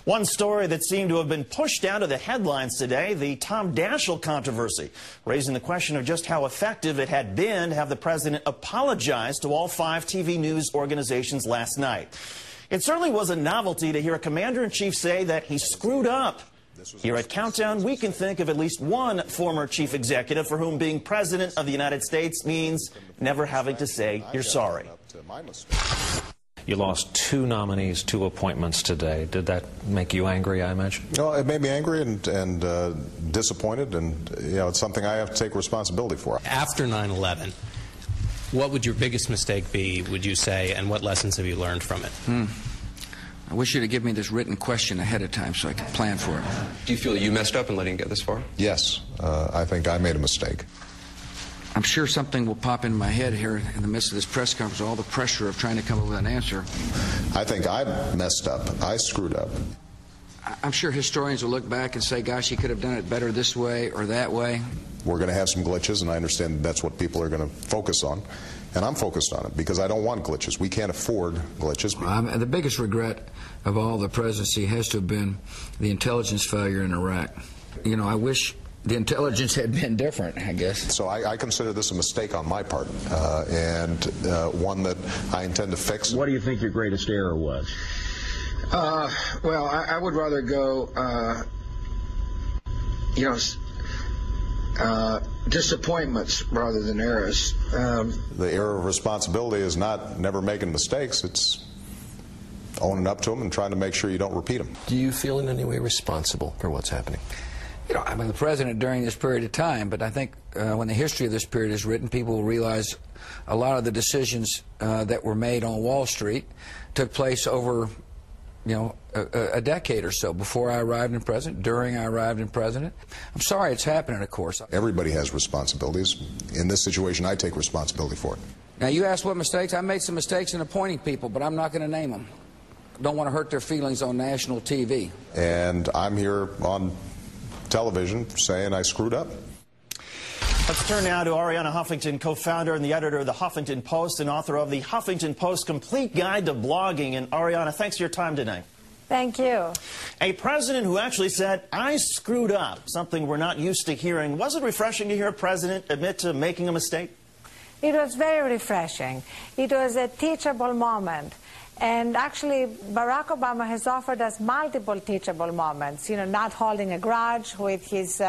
One story that seemed to have been pushed down to the headlines today, the Tom Daschle controversy, raising the question of just how effective it had been to have the president apologize to all 5 TV news organizations last night. It certainly was a novelty to hear a commander-in-chief say that he screwed up. Here at Countdown, we can think of at least one former chief executive for whom being president of the United States means never having to say you're sorry. You lost 2 nominees, 2 appointments today. Did that make you angry, I imagine? No, it made me angry and disappointed, and it's something I have to take responsibility for. After 9/11, what would your biggest mistake be, would you say, and what lessons have you learned from it? I wish you'd have given me this written question ahead of time so I could plan for it. Do you feel that you messed up in letting it get this far? Yes, I think I made a mistake. I'm sure something will pop into my head here in the midst of this press conference, all the pressure of trying to come up with an answer. I think I messed up. I screwed up. I'm sure historians will look back and say, gosh, he could have done it better this way or that way. We're going to have some glitches, and I understand that's what people are going to focus on. And I'm focused on it because I don't want glitches. We can't afford glitches. The biggest regret of all the presidency has to have been the intelligence failure in Iraq. I wish the intelligence had been different, I guess. So I consider this a mistake on my part, and one that I intend to fix. What do you think your greatest error was? Well, I would rather go, disappointments rather than errors. The error of responsibility is not never making mistakes. It's owning up to them and trying to make sure you don't repeat them. Do you feel in any way responsible for what's happening? I've been the president during this period of time, but I think when the history of this period is written, people will realize a lot of the decisions that were made on Wall Street took place over a decade or so before I arrived in president, during I arrived in president. I'm sorry it's happening, of course. Everybody has responsibilities. In this situation, I take responsibility for it. Now, you asked what mistakes. I made some mistakes in appointing people, but I'm not going to name them. Don't want to hurt their feelings on national TV. And I'm here on television saying I screwed up. Let's turn now to Arianna Huffington, co-founder and the editor of the Huffington Post and author of the Huffington Post Complete Guide to Blogging. And Arianna, thanks for your time today. Thank you. A president who actually said, I screwed up, something we're not used to hearing. Was it refreshing to hear a president admit to making a mistake? It was very refreshing. It was a teachable moment. And actually, Barack Obama has offered us multiple teachable moments, not holding a grudge with his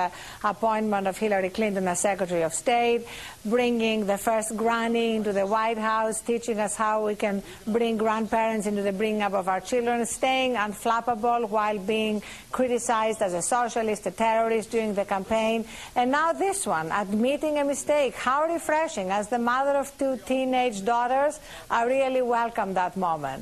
appointment of Hillary Clinton as Secretary of State, bringing the first granny into the White House, teaching us how we can bring grandparents into the bringing up of our children, staying unflappable while being criticized as a socialist, a terrorist during the campaign. And now this one, admitting a mistake. How refreshing. As the mother of 2 teenage daughters, I really welcome that moment.